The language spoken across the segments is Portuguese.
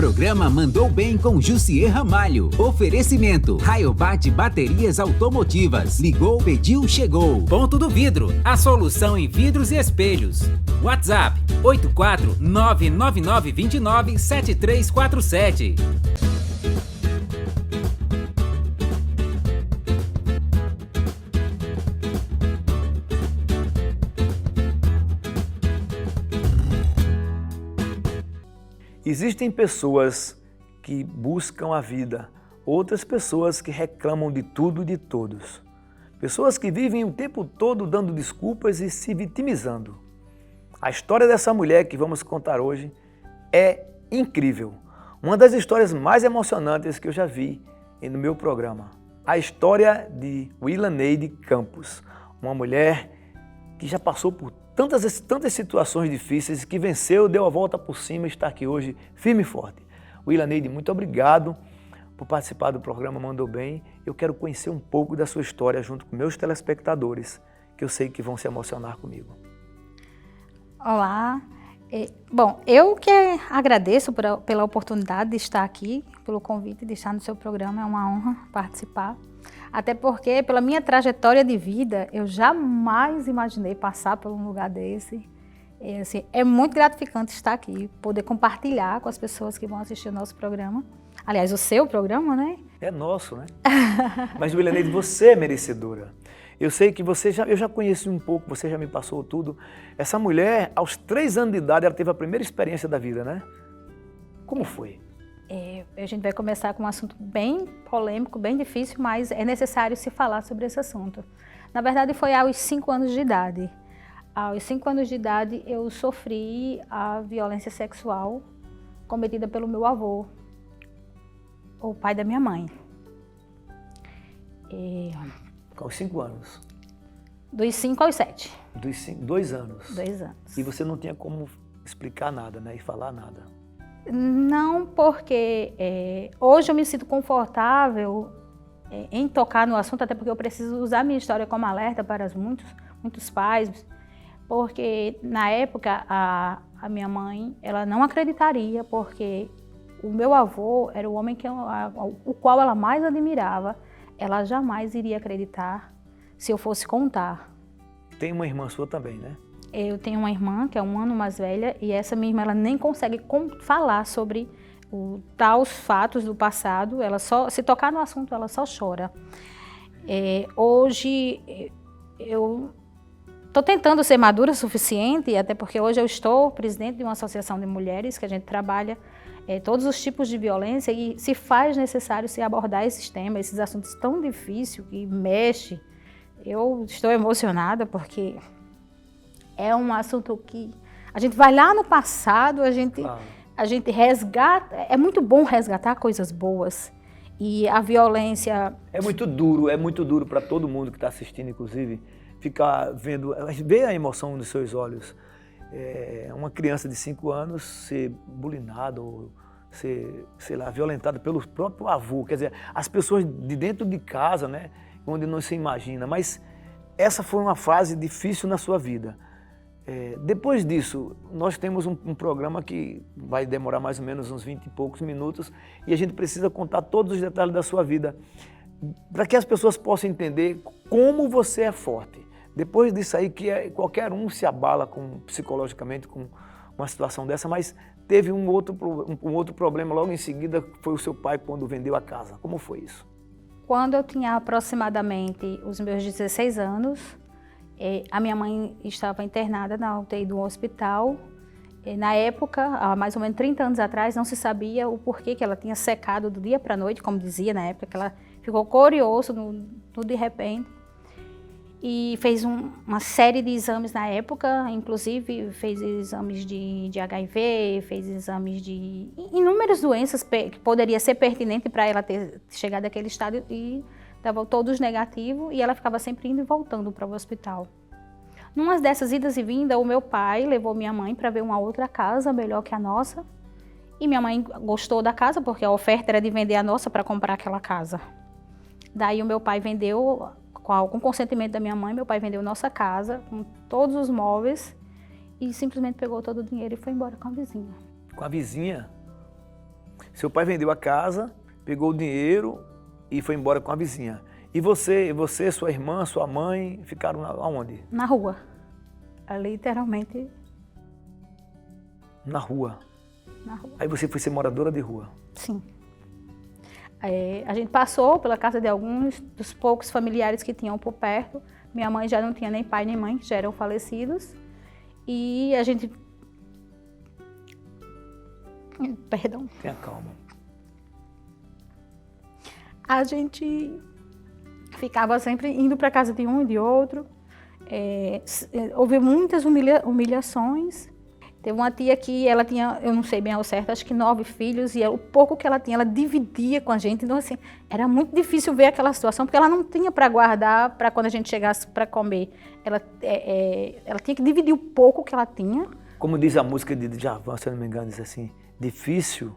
Programa Mandou Bem com Jussier Ramalho. Oferecimento: Rayobat Baterias Automotivas. Ligou, pediu, chegou. Ponto do Vidro, a solução em vidros e espelhos. WhatsApp: 84999297347. Existem pessoas que buscam a vida, outras pessoas que reclamam de tudo e de todos. Pessoas que vivem o tempo todo dando desculpas e se vitimizando. A história dessa mulher que vamos contar hoje é incrível. Uma das histórias mais emocionantes que eu já vi no meu programa. A história de Wilaneide Campos, uma mulher que já passou por tantas situações difíceis, que venceu, deu a volta por cima e está aqui hoje firme e forte. Wilaneide, muito obrigado por participar do programa Mandou Bem. Eu quero conhecer um pouco da sua história junto com meus telespectadores, que eu sei que vão se emocionar comigo. Olá. Bom, eu que agradeço pela oportunidade de estar aqui, pelo convite de estar no seu programa, é uma honra participar. Até porque, pela minha trajetória de vida, eu jamais imaginei passar por um lugar desse. Assim, é muito gratificante estar aqui, poder compartilhar com as pessoas que vão assistir o nosso programa. Aliás, o seu programa, né? É nosso, né? Mas, Wilaneide, você é merecedora. Eu sei que eu já conheci um pouco, você já me passou tudo. Essa mulher, aos 3 anos de idade, ela teve a primeira experiência da vida, né? Como foi? A gente vai começar com um assunto bem polêmico, bem difícil, mas é necessário se falar sobre esse assunto. Na verdade, foi aos 5 anos de idade. Aos 5 anos de idade, eu sofri a violência sexual cometida pelo meu avô, o pai da minha mãe. Aos 5 anos? Dos 5 aos 7. 2 anos? 2 anos. E você não tinha como explicar nada, né? E falar nada? Não, porque hoje eu me sinto confortável em tocar no assunto, até porque eu preciso usar minha história como alerta para muitos pais, porque na época a minha mãe, ela não acreditaria, porque o meu avô era o homem o qual ela mais admirava. Ela jamais iria acreditar se eu fosse contar. Tem uma irmã sua também, né? Eu tenho uma irmã que é 1 ano mais velha e essa minha irmã ela nem consegue falar sobre os fatos do passado. Ela só, se tocar no assunto, ela só chora. Hoje eu estou tentando ser madura o suficiente, até porque hoje eu estou presidente de uma associação de mulheres que a gente trabalha todos os tipos de violência e se faz necessário se abordar esses temas, esses assuntos tão difíceis que mexe. Eu estou emocionada porque é um assunto que a gente vai lá no passado, a gente resgata. É muito bom resgatar coisas boas. E a violência... É muito duro para todo mundo que está assistindo, inclusive, ficar ver a emoção nos seus olhos. Uma criança de 5 anos ser bulinada ou ser, sei lá, violentada pelo próprio avô. Quer dizer, as pessoas de dentro de casa, né, onde não se imagina. Mas essa foi uma fase difícil na sua vida. Depois disso, nós temos um programa que vai demorar mais ou menos uns 20 e poucos minutos e a gente precisa contar todos os detalhes da sua vida para que as pessoas possam entender como você é forte. Depois disso aí, qualquer um se abala psicologicamente com uma situação dessa, mas teve um outro problema logo em seguida, que foi o seu pai quando vendeu a casa. Como foi isso? Quando eu tinha aproximadamente os meus 16 anos, a minha mãe estava internada na UTI do hospital. Na época, há mais ou menos 30 anos atrás, não se sabia o porquê que ela tinha secado do dia para a noite, como dizia na época, que ela ficou curiosa no de repente. E fez uma série de exames na época, inclusive fez exames de HIV, fez exames de inúmeras doenças que poderia ser pertinente para ela ter chegado àquele estado e estavam todos negativos e ela ficava sempre indo e voltando para o hospital. Numa dessas idas e vindas, o meu pai levou minha mãe para ver uma outra casa melhor que a nossa e minha mãe gostou da casa porque a oferta era de vender a nossa para comprar aquela casa. Daí o meu pai vendeu... Com consentimento da minha mãe, meu pai vendeu nossa casa, com todos os móveis, e simplesmente pegou todo o dinheiro e foi embora com a vizinha. Com a vizinha? Seu pai vendeu a casa, pegou o dinheiro e foi embora com a vizinha. E você, sua irmã, sua mãe, ficaram aonde? Na rua. Literalmente. Na rua. Na rua. Aí você foi ser moradora de rua. Sim. A gente passou pela casa de alguns dos poucos familiares que tinham por perto. Minha mãe já não tinha nem pai nem mãe, que já eram falecidos. E a gente... Perdão. Tenha calma. A gente ficava sempre indo para casa de um e de outro. Houve muitas humilhações. Teve uma tia que ela tinha, eu não sei bem ao certo, acho que 9 filhos, e o pouco que ela tinha, ela dividia com a gente. Então, assim, era muito difícil ver aquela situação, porque ela não tinha para guardar para quando a gente chegasse para comer. Ela tinha que dividir o pouco que ela tinha. Como diz a música de Djavan, se eu não me engano, diz assim, difícil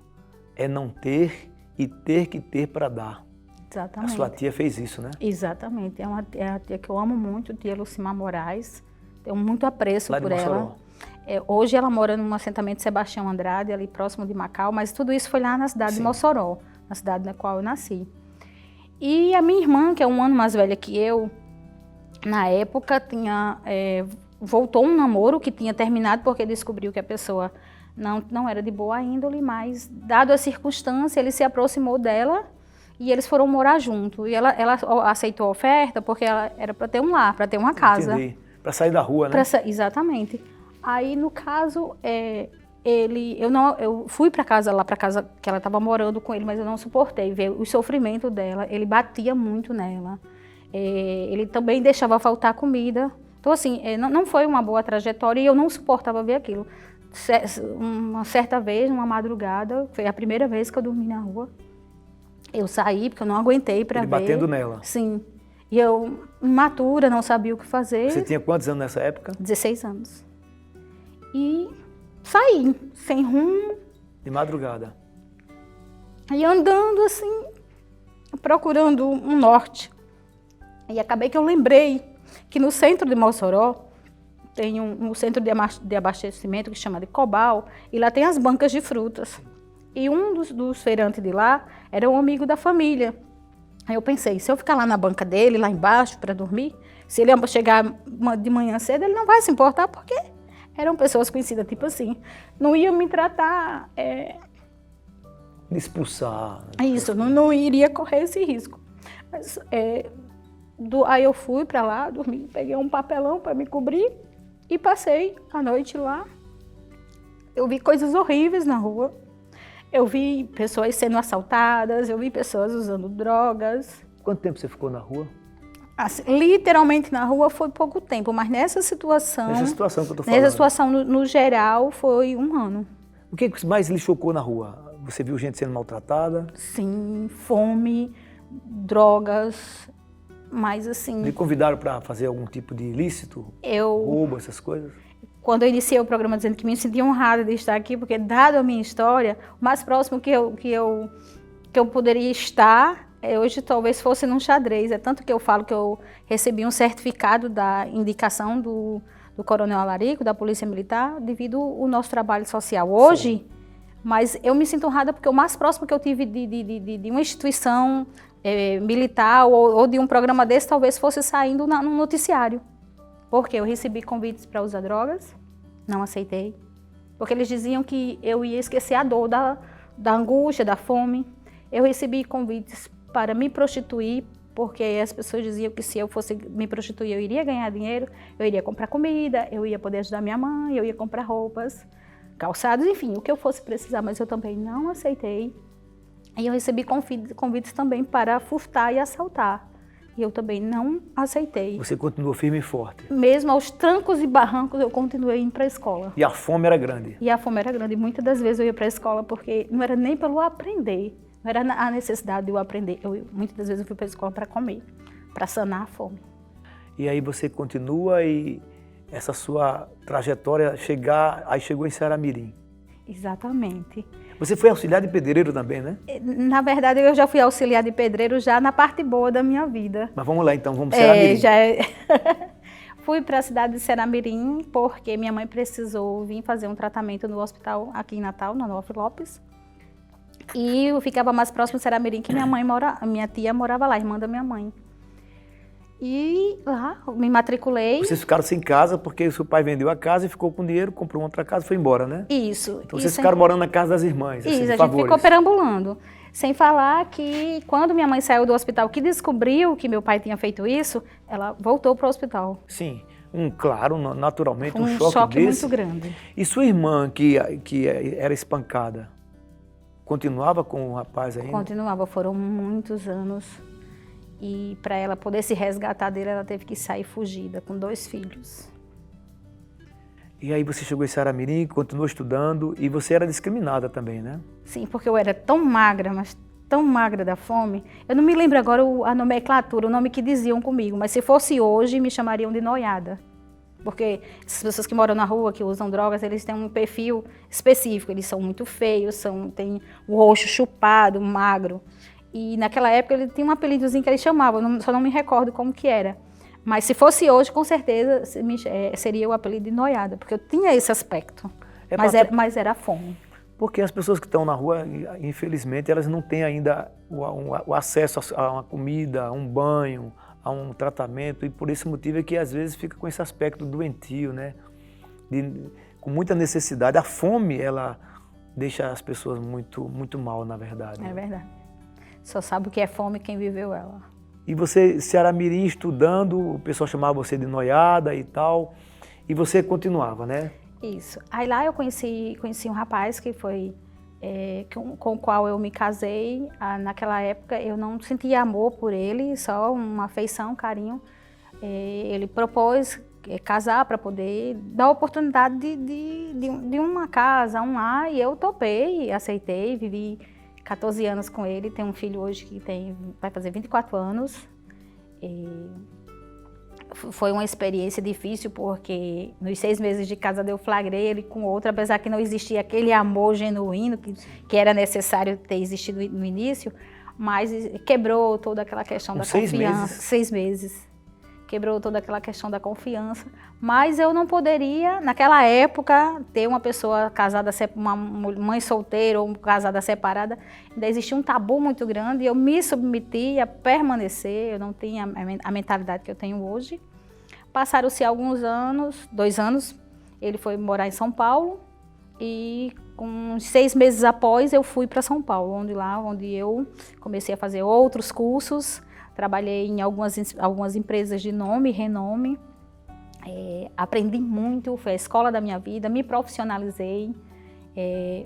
é não ter e ter que ter para dar. Exatamente. A sua tia fez isso, né? Exatamente. É a tia que eu amo muito, tia Lucimar Moraes. Tenho muito apreço por ela. Hoje ela mora num assentamento de Sebastião Andrade, ali próximo de Macau, mas tudo isso foi lá na cidade de Mossoró, na cidade na qual eu nasci. E a minha irmã, que é um ano mais velha que eu, na época voltou um namoro que tinha terminado porque descobriu que a pessoa não era de boa índole, mas dado a circunstância, ele se aproximou dela e eles foram morar junto. E ela aceitou a oferta porque ela era para ter um lar, para ter uma casa. Entendi. Para sair da rua, né? Exatamente. Aí, no caso, eu fui para casa que ela estava morando com ele, mas eu não suportei ver o sofrimento dela. Ele batia muito nela. Ele também deixava faltar comida. Então, assim, não foi uma boa trajetória e eu não suportava ver aquilo. Uma certa vez, numa madrugada, foi a primeira vez que eu dormi na rua. Eu saí porque eu não aguentei para ver. Ele batendo nela? Sim. E eu, imatura, não sabia o que fazer. Você tinha quantos anos nessa época? 16 anos. E saí, sem rumo. De madrugada? E andando assim, procurando um norte. E acabei que eu lembrei que no centro de Mossoró tem um centro de abastecimento que chama de Cobal, e lá tem as bancas de frutas. E um dos feirantes de lá era um amigo da família. Aí eu pensei, se eu ficar lá na banca dele, lá embaixo, para dormir, se ele chegar de manhã cedo, ele não vai se importar, porque eram pessoas conhecidas, tipo assim, não iam me tratar... De expulsar. Isso, não iria correr esse risco. Mas, aí eu fui para lá, dormi, peguei um papelão para me cobrir e passei a noite lá. Eu vi coisas horríveis na rua. Eu vi pessoas sendo assaltadas, eu vi pessoas usando drogas. Quanto tempo você ficou na rua? Assim, literalmente na rua foi pouco tempo, mas nessa situação... Nessa situação que eu tô falando. Nessa situação, no geral, foi 1 ano. O que mais lhe chocou na rua? Você viu gente sendo maltratada? Sim, fome, drogas, mas assim... Me convidaram para fazer algum tipo de ilícito? Roubo, essas coisas? Quando eu iniciei o programa dizendo que me senti honrada de estar aqui, porque dado a minha história, o mais próximo que eu poderia estar, hoje talvez fosse num xadrez. É tanto que eu falo que eu recebi um certificado da indicação do Coronel Alarico, da Polícia Militar, devido ao nosso trabalho social. Hoje, sim, mas eu me sinto honrada porque o mais próximo que eu tive de uma instituição militar ou de um programa desse, talvez fosse saindo num noticiário. Porque eu recebi convites para usar drogas, não aceitei. Porque eles diziam que eu ia esquecer a dor da angústia, da fome. Eu recebi convites para me prostituir, porque as pessoas diziam que se eu fosse me prostituir, eu iria ganhar dinheiro, eu iria comprar comida, eu ia poder ajudar minha mãe, eu ia comprar roupas, calçados, enfim, o que eu fosse precisar, mas eu também não aceitei. E eu recebi convites também para furtar e assaltar. E eu também não aceitei. Você continuou firme e forte? Mesmo aos trancos e barrancos, eu continuei indo para a escola. E a fome era grande? E a fome era grande. Muitas das vezes eu ia para a escola porque não era nem pelo aprender, não era a necessidade de eu aprender. Muitas das vezes eu fui para a escola para comer, para sanar a fome. E aí você continua e essa sua trajetória aí chegou em Ceará-Mirim? Exatamente. Você foi auxiliar de pedreiro também, né? Na verdade, eu já fui auxiliar de pedreiro já na parte boa da minha vida. Mas vamos lá então, vamos para Ceará-Mirim. Fui para a cidade de Ceará-Mirim porque minha mãe precisou vir fazer um tratamento no hospital aqui em Natal, na Nova Lopes. E eu ficava mais próximo de Saramirim, que minha tia morava lá, irmã da minha mãe. E lá me matriculei. Vocês ficaram sem casa porque o seu pai vendeu a casa e ficou com dinheiro, comprou outra casa e foi embora, né? Isso. Então vocês ficaram morando na casa das irmãs, assim, isso, de a favores. gente ficou perambulando. Sem falar que quando minha mãe saiu do hospital, que descobriu que meu pai tinha feito isso, ela voltou para o hospital. Sim, claro, naturalmente, Foi um choque desse. muito grande. E sua irmã, que era espancada, continuava com o rapaz ainda? Continuava, foram muitos anos. E para ela poder se resgatar dele, ela teve que sair fugida, com 2 filhos. E aí você chegou em Saramirim, continuou estudando e você era discriminada também, né? Sim, porque eu era tão magra, mas tão magra da fome. Eu não me lembro agora a nomenclatura, o nome que diziam comigo, mas se fosse hoje, me chamariam de noiada. Porque essas pessoas que moram na rua, que usam drogas, eles têm um perfil específico, eles são muito feios, têm o rosto chupado, magro. E naquela época ele tinha um apelidozinho que ele chamava, só não me recordo como que era. Mas se fosse hoje, com certeza seria o apelido de noiada, porque eu tinha esse aspecto, mas era a fome. Porque as pessoas que estão na rua, infelizmente, elas não têm ainda o acesso a uma comida, a um banho, a um tratamento, e por esse motivo é que às vezes fica com esse aspecto doentio, né? Com muita necessidade. A fome, ela deixa as pessoas muito, muito mal, na verdade. É verdade. Só sabe o que é fome quem viveu ela. E você, Saramirim, estudando, o pessoal chamava você de noiada e tal, e você continuava, né? Isso. Aí lá eu conheci um rapaz que foi com o qual eu me casei. Naquela época eu não sentia amor por ele, só uma afeição, carinho. Ele propôs casar para poder dar a oportunidade de uma casa, um lar, e eu topei, aceitei, vivi 14 anos com ele, tem um filho hoje que vai fazer 24 anos. Foi uma experiência difícil porque nos 6 meses de casada eu flagrei ele com outra, apesar que não existia aquele amor genuíno que era necessário ter existido no início, mas quebrou toda aquela questão da confiança. 6 meses. Quebrou toda aquela questão da confiança, mas eu não poderia, naquela época, ter uma pessoa casada, uma mãe solteira ou casada separada, ainda existia um tabu muito grande e eu me submeti a permanecer, eu não tinha a mentalidade que eu tenho hoje. Passaram-se alguns anos, 2 anos, ele foi morar em São Paulo e com 6 meses após eu fui para São Paulo, onde eu comecei a fazer outros cursos. Trabalhei em algumas empresas de nome e renome, aprendi muito, foi a escola da minha vida, me profissionalizei.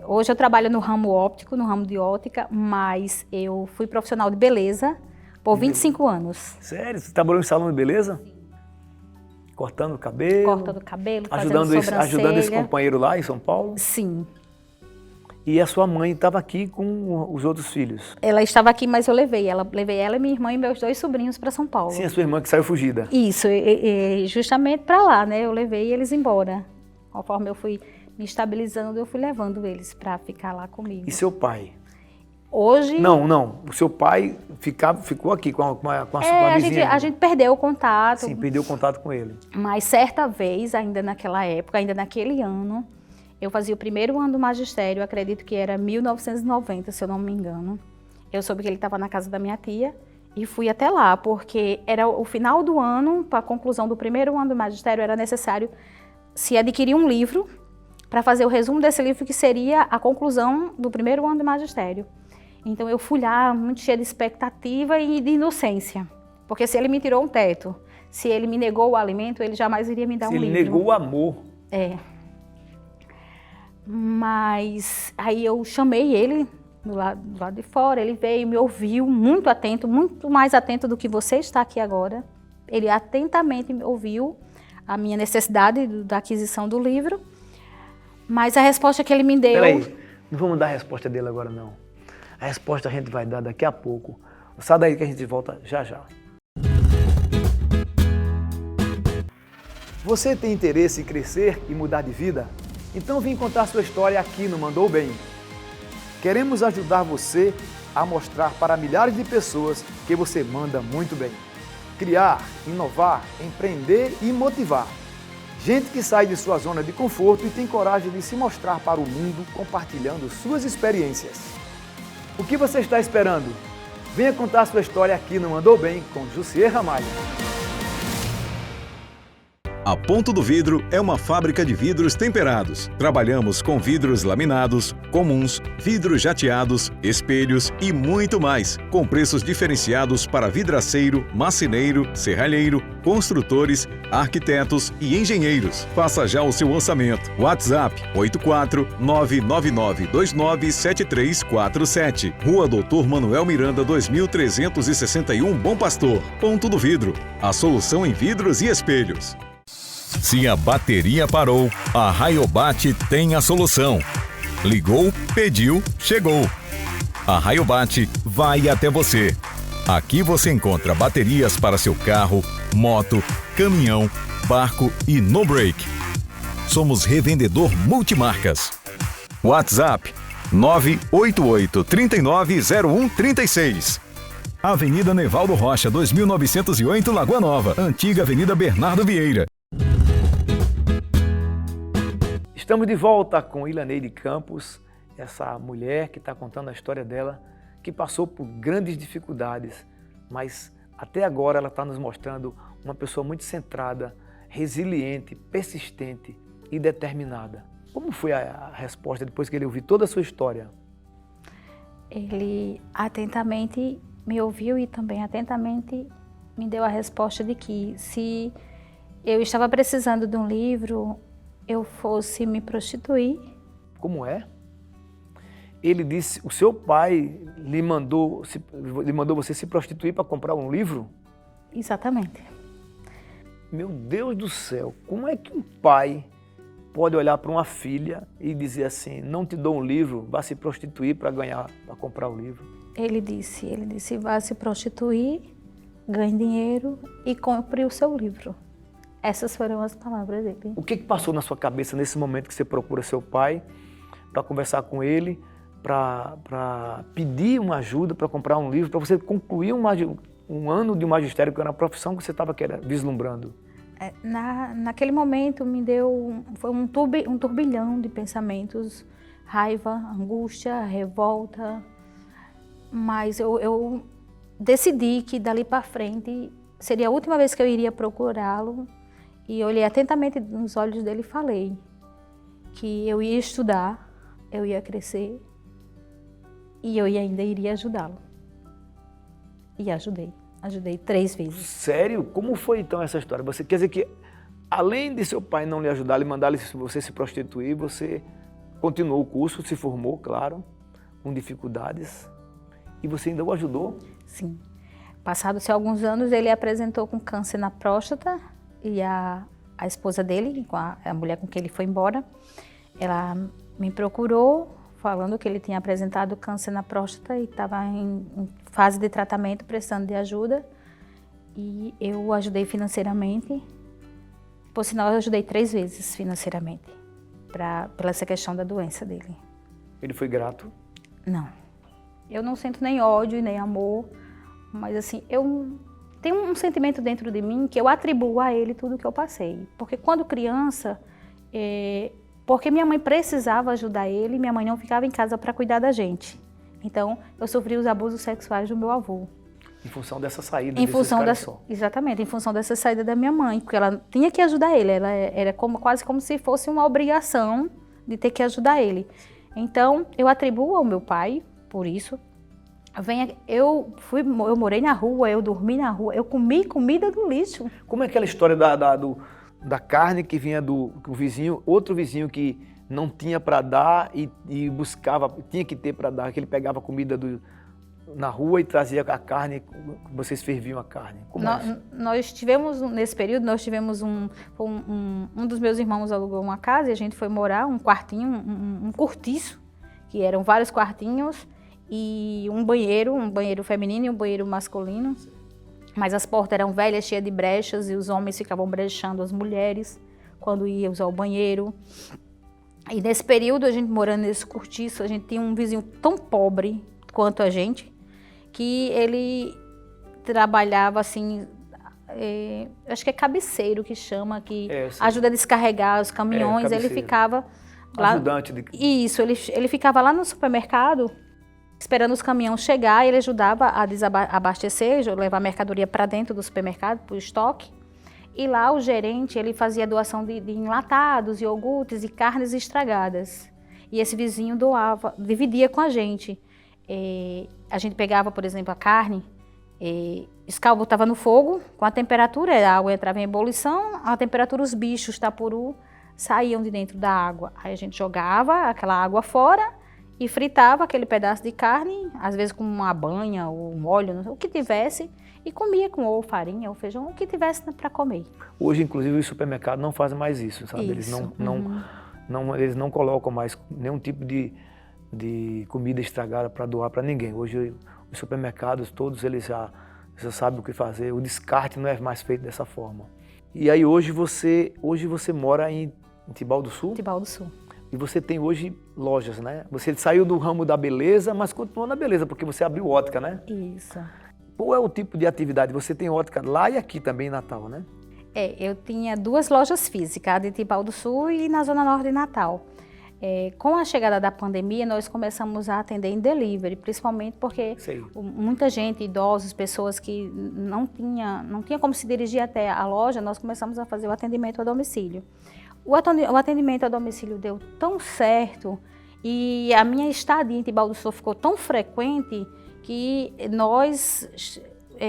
Hoje eu trabalho no ramo óptico, no ramo de ótica, mas eu fui profissional de beleza por 25 anos. Sério? Você trabalhou em salão de beleza? Sim. Cortando o cabelo? Cortando o cabelo, fazendo sobrancelha. Ajudando esse companheiro lá em São Paulo? Sim. E a sua mãe estava aqui com os outros filhos? Ela estava aqui, mas eu levei ela e minha irmã e meus 2 sobrinhos para São Paulo. Sim, a sua irmã que saiu fugida. Isso, justamente para lá, né? Eu levei eles embora. Conforme eu fui me estabilizando, eu fui levando eles para ficar lá comigo. E seu pai? Hoje... Não. O seu pai ficou aqui com a sua vizinha? A gente perdeu o contato. Sim, perdeu o contato com ele. Mas certa vez, ainda naquela época, ainda naquele ano, eu fazia o primeiro ano do magistério, acredito que era 1990, se eu não me engano. Eu soube que ele estava na casa da minha tia e fui até lá, porque era o final do ano, para a conclusão do primeiro ano do magistério, era necessário se adquirir um livro para fazer o resumo desse livro, que seria a conclusão do primeiro ano do magistério. Então eu fui lá muito cheia de expectativa e de inocência, porque se ele me tirou um teto, se ele me negou o alimento, ele jamais iria me dar um livro. Se ele negou o amor. Mas aí eu chamei ele do lado de fora, ele veio, me ouviu muito atento, muito mais atento do que você está aqui agora. Ele atentamente me ouviu a minha necessidade da aquisição do livro, mas a resposta que ele me deu... Peraí, não vamos dar a resposta dele agora não. A resposta a gente vai dar daqui a pouco. Sai daí que a gente volta já já. Você tem interesse em crescer e mudar de vida? Então vem contar sua história aqui no Mandou Bem. Queremos ajudar você a mostrar para milhares de pessoas que você manda muito bem. Criar, inovar, empreender e motivar. Gente que sai de sua zona de conforto e tem coragem de se mostrar para o mundo compartilhando suas experiências. O que você está esperando? Venha contar sua história aqui no Mandou Bem com Jussier Ramalho. A Ponto do Vidro é uma fábrica de vidros temperados. Trabalhamos com vidros laminados, comuns, vidros jateados, espelhos e muito mais, com preços diferenciados para vidraceiro, marceneiro, serralheiro, construtores, arquitetos e engenheiros. Faça já o seu orçamento. WhatsApp 84999297347. Rua Doutor Manuel Miranda 2361, Bom Pastor. Ponto do Vidro. A solução em vidros e espelhos. Se a bateria parou, a Rayobat tem a solução. Ligou, pediu, chegou. A Rayobat vai até você. Aqui você encontra baterias para seu carro, moto, caminhão, barco e no break. Somos revendedor multimarcas. WhatsApp 988-390136. Avenida Nevaldo Rocha, 2908, Lagoa Nova. Antiga Avenida Bernardo Vieira. Estamos de volta com Ilaneide Campos, essa mulher que está contando a história dela, que passou por grandes dificuldades, mas até agora ela está nos mostrando uma pessoa muito centrada, resiliente, persistente e determinada. Como foi a resposta depois que ele ouviu toda a sua história? Ele atentamente me ouviu e também atentamente me deu a resposta de que se eu estava precisando de um livro, eu fosse me prostituir. Como é? Ele disse, o seu pai lhe mandou você se prostituir para comprar um livro? Exatamente. Meu Deus do céu, como é que um pai pode olhar para uma filha e dizer assim, não te dou um livro, vá se prostituir para comprar o livro? Ele disse, vá se prostituir, ganhe dinheiro e compre o seu livro. Essas foram as palavras dele. O que passou na sua cabeça nesse momento que você procura seu pai para conversar com ele, para pedir uma ajuda, para comprar um livro, para você concluir um ano de magistério, que era a profissão que você estava vislumbrando? Naquele momento foi um turbilhão de pensamentos, raiva, angústia, revolta, mas eu decidi que dali para frente seria a última vez que eu iria procurá-lo. E olhei atentamente nos olhos dele e falei que eu ia estudar, eu ia crescer e eu ainda iria ajudá-lo. E ajudei 3 vezes. Sério? Como foi então essa história? Você quer dizer que, além de seu pai não lhe ajudar, lhe mandar você se prostituir, você continuou o curso, se formou, claro, com dificuldades, e você ainda o ajudou? Sim. Passados-se alguns anos, ele apresentou com câncer na próstata. E a esposa dele, a mulher com quem ele foi embora, ela me procurou falando que ele tinha apresentado câncer na próstata e estava em fase de tratamento, precisando de ajuda. E eu o ajudei financeiramente. Por sinal, eu ajudei 3 vezes financeiramente, pela essa questão da doença dele. Ele foi grato? Não. Eu não sinto nem ódio, nem amor, mas assim, tem um sentimento dentro de mim que eu atribuo a ele tudo que eu passei. Porque quando criança, porque minha mãe precisava ajudar ele, minha mãe não ficava em casa para cuidar da gente. Então, eu sofri os abusos sexuais do meu avô. Em função dessa saída Exatamente, em função dessa saída da minha mãe, porque ela tinha que ajudar ele, ela era quase como se fosse uma obrigação de ter que ajudar ele. Então, eu atribuo ao meu pai, por isso. Eu morei na rua, eu dormi na rua, eu comi comida do lixo. Como é aquela história da carne que vinha do vizinho, outro vizinho que não tinha para dar e buscava, tinha que ter para dar, que ele pegava comida na rua e trazia a carne, vocês ferviam a carne? Nós tivemos, nesse período, um dos meus irmãos alugou uma casa e a gente foi morar, um quartinho, um cortiço, que eram vários quartinhos, e um banheiro feminino e um banheiro masculino, mas as portas eram velhas, cheias de brechas, e os homens ficavam brechando as mulheres quando iam usar o banheiro. E nesse período, a gente morando nesse cortiço, a gente tinha um vizinho tão pobre quanto a gente, que ele trabalhava assim, acho que é cabeceiro que chama, que ajuda a descarregar os caminhões, ele ficava lá. Ajudante de... Isso, ele ficava lá no supermercado, esperando os caminhões chegar, ele ajudava a abastecer, levar a mercadoria para dentro do supermercado, para o estoque. E lá o gerente, ele fazia doação de enlatados, iogurtes e carnes estragadas. E esse vizinho doava, dividia com a gente. A gente pegava, por exemplo, a carne, botava no fogo, com a temperatura, a água entrava em ebulição, a temperatura, os bichos, tapuru, saíam de dentro da água. Aí a gente jogava aquela água fora e fritava aquele pedaço de carne, às vezes com uma banha ou um óleo, o que tivesse, e comia com ou farinha ou feijão, o que tivesse para comer. Hoje, inclusive, os supermercados não fazem mais isso, sabe? Isso. Eles não colocam mais nenhum tipo de comida estragada para doar para ninguém. Hoje, os supermercados, todos eles já sabem o que fazer, o descarte não é mais feito dessa forma. E aí, hoje você mora em Tibau do Sul? Tibau do Sul. E você tem hoje lojas, né? Você saiu do ramo da beleza, mas continua na beleza, porque você abriu ótica, né? Isso. Qual é o tipo de atividade? Você tem ótica lá e aqui também em Natal, né? Eu tinha 2 lojas físicas, a de Tibau do Sul e na Zona Norte de Natal. Com a chegada da pandemia, nós começamos a atender em delivery, principalmente porque muita gente, idosos, pessoas que não tinha como se dirigir até a loja, nós começamos a fazer o atendimento a domicílio. O atendimento a domicílio deu tão certo e a minha estadia em Tibau do Sul ficou tão frequente que nós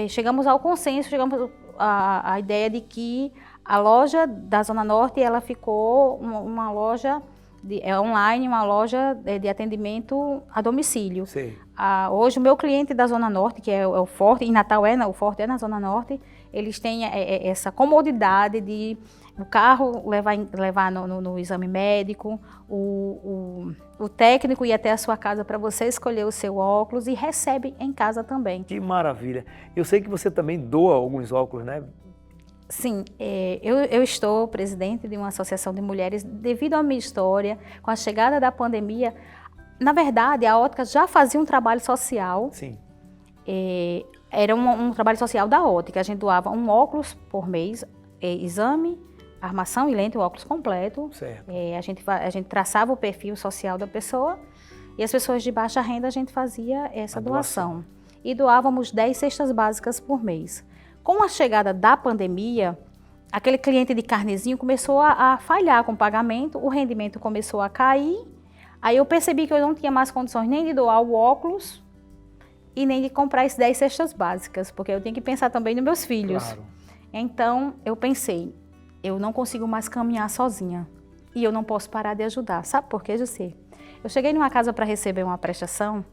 chegamos ao consenso, chegamos à ideia de que a loja da Zona Norte ela ficou uma loja online, uma loja de atendimento a domicílio. Hoje o meu cliente da Zona Norte, que é o Forte, em Natal o Forte é na Zona Norte, eles têm essa comodidade de o carro levar no exame médico, o técnico ir até a sua casa para você escolher o seu óculos e recebe em casa também. Que maravilha! Eu sei que você também doa alguns óculos, né? Sim, eu estou presidente de uma associação de mulheres devido à minha história, com a chegada da pandemia. Na verdade, a ótica já fazia um trabalho social. Sim. Era um trabalho social da ótica. A gente doava um óculos por mês, exame, armação e lente, o óculos completo. Certo. A gente traçava o perfil social da pessoa e as pessoas de baixa renda a gente fazia essa doação. E doávamos 10 cestas básicas por mês. Com a chegada da pandemia, aquele cliente de carnezinho começou a falhar com o pagamento, o rendimento começou a cair. Aí eu percebi que eu não tinha mais condições nem de doar o óculos e nem de comprar esses 10 cestas básicas, porque eu tenho que pensar também nos meus filhos. Claro. Então eu pensei, eu não consigo mais caminhar sozinha e eu não posso parar de ajudar. Sabe por quê, José? Eu cheguei numa casa para receber uma prestação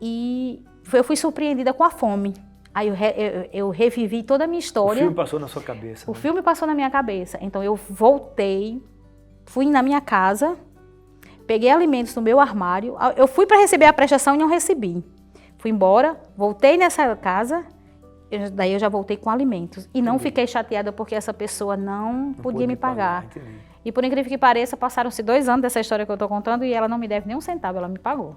e eu fui surpreendida com a fome. Aí eu revivi toda a minha história. O filme passou na sua cabeça. O filme passou na minha cabeça. Então eu voltei, fui na minha casa, peguei alimentos no meu armário. Eu fui para receber a prestação e não recebi. Fui embora, voltei nessa casa, daí eu já voltei com alimentos. E não fiquei chateada porque essa pessoa não podia me pagar. E por incrível que pareça, passaram-se 2 anos dessa história que eu estou contando e ela não me deve nem um centavo, ela me pagou.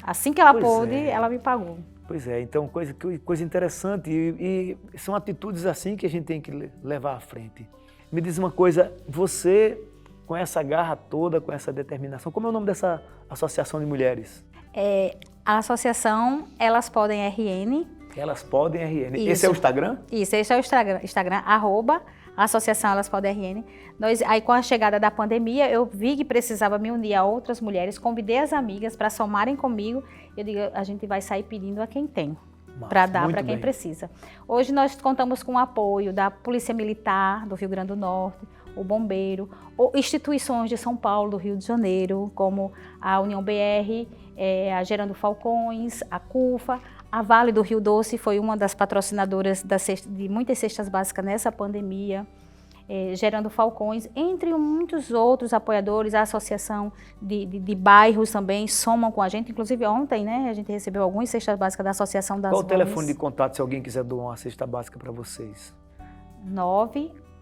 Assim que ela pôde, ela me pagou. Pois é, então coisa interessante e são atitudes assim que a gente tem que levar à frente. Me diz uma coisa, você com essa garra toda, com essa determinação, como é o nome dessa associação de mulheres? A associação Elas Podem RN. Elas Podem RN. Isso. Esse é o Instagram? Isso, esse é o Instagram, @Associação Elas Podem RN. Aí com a chegada da pandemia, eu vi que precisava me unir a outras mulheres, convidei as amigas para somarem comigo. Eu digo, a gente vai sair pedindo a quem tem, para dar para quem precisa. Hoje nós contamos com o apoio da Polícia Militar do Rio Grande do Norte, o Bombeiro, instituições de São Paulo, do Rio de Janeiro, como a União BR, a Gerando Falcões, a CUFA, a Vale do Rio Doce foi uma das patrocinadoras de muitas cestas básicas nessa pandemia, Gerando Falcões, entre muitos outros apoiadores, a associação de bairros também somam com a gente, inclusive ontem, né, a gente recebeu algumas cestas básicas da Associação das Qual o Mães. telefone de contato se alguém quiser doar uma cesta básica para vocês?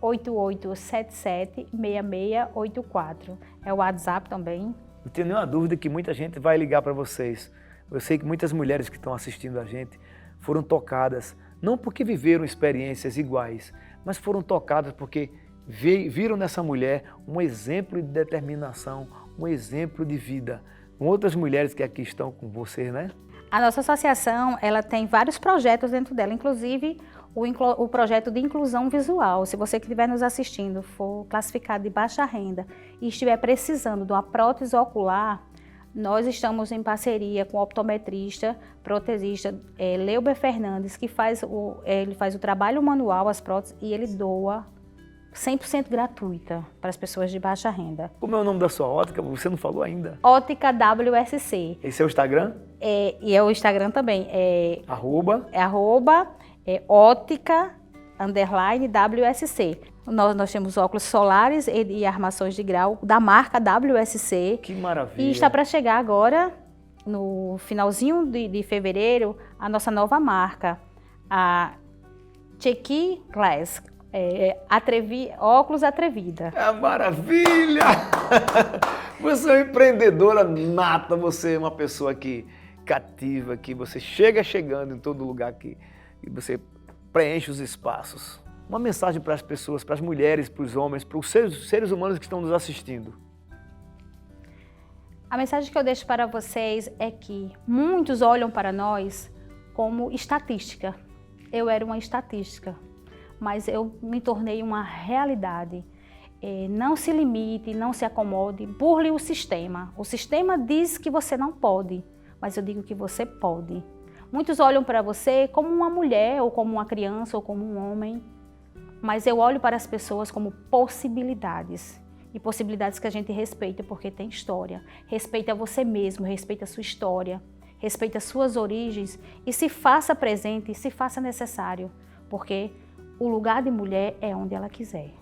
988776684. É o WhatsApp também. Não tenho nenhuma dúvida que muita gente vai ligar para vocês. Eu sei que muitas mulheres que estão assistindo a gente foram tocadas, não porque viveram experiências iguais, mas foram tocadas porque viram nessa mulher um exemplo de determinação, um exemplo de vida. Com outras mulheres que aqui estão com vocês, né? A nossa associação, ela tem vários projetos dentro dela, inclusive o projeto de inclusão visual. Se você que estiver nos assistindo for classificado de baixa renda e estiver precisando de uma prótese ocular, nós estamos em parceria com o optometrista, protesista Leuber Fernandes, que ele faz o trabalho manual, as próteses, e ele doa 100% gratuita para as pessoas de baixa renda. Como é o nome da sua ótica? Você não falou ainda. Ótica WSC. Esse é o Instagram? E é o Instagram também. @ótica_WSC. Nós temos óculos solares e armações de grau da marca WSC. Que maravilha. E está para chegar agora, no finalzinho de fevereiro, a nossa nova marca, a Cheeky Glass. Óculos Atrevida. Maravilha! Você é uma empreendedora nata, você é uma pessoa que cativa, que você chegando em todo lugar, que você preenche os espaços. Uma mensagem para as pessoas, para as mulheres, para os homens, para os seres humanos que estão nos assistindo. A mensagem que eu deixo para vocês é que muitos olham para nós como estatística. Eu era uma estatística, mas eu me tornei uma realidade. Não se limite, não se acomode, burle o sistema. O sistema diz que você não pode, mas eu digo que você pode. Muitos olham para você como uma mulher, ou como uma criança, ou como um homem, mas eu olho para as pessoas como possibilidades. E possibilidades que a gente respeita, porque tem história. Respeita você mesmo, respeita a sua história, respeita as suas origens e se faça presente, se faça necessário, porque o lugar de mulher é onde ela quiser.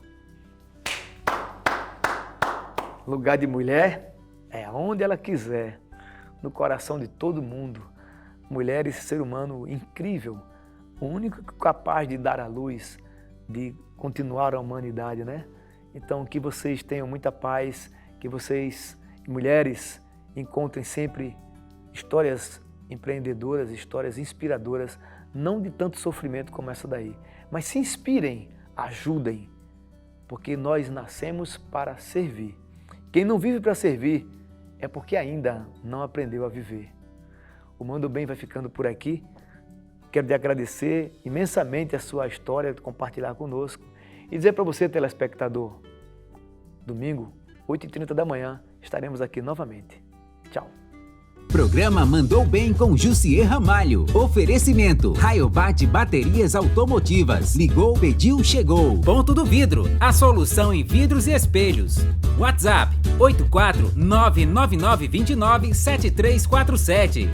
Lugar de mulher é onde ela quiser, no coração de todo mundo. Mulher, esse ser humano incrível, o único capaz de dar à luz, de continuar a humanidade, né? Então, que vocês tenham muita paz, que vocês, mulheres, encontrem sempre histórias empreendedoras, histórias inspiradoras, não de tanto sofrimento como essa daí, mas se inspirem, ajudem, porque nós nascemos para servir. Quem não vive para servir é porque ainda não aprendeu a viver. O Manda o Bem vai ficando por aqui. Quero te agradecer imensamente a sua história, compartilhar conosco e dizer para você, telespectador, domingo, 8h30 da manhã, estaremos aqui novamente. Tchau. Programa Mandou Bem com Jussier Ramalho. Oferecimento: Rayobat Baterias Automotivas. Ligou, pediu, chegou. Ponto do Vidro. A solução em vidros e espelhos. WhatsApp: 84999297347.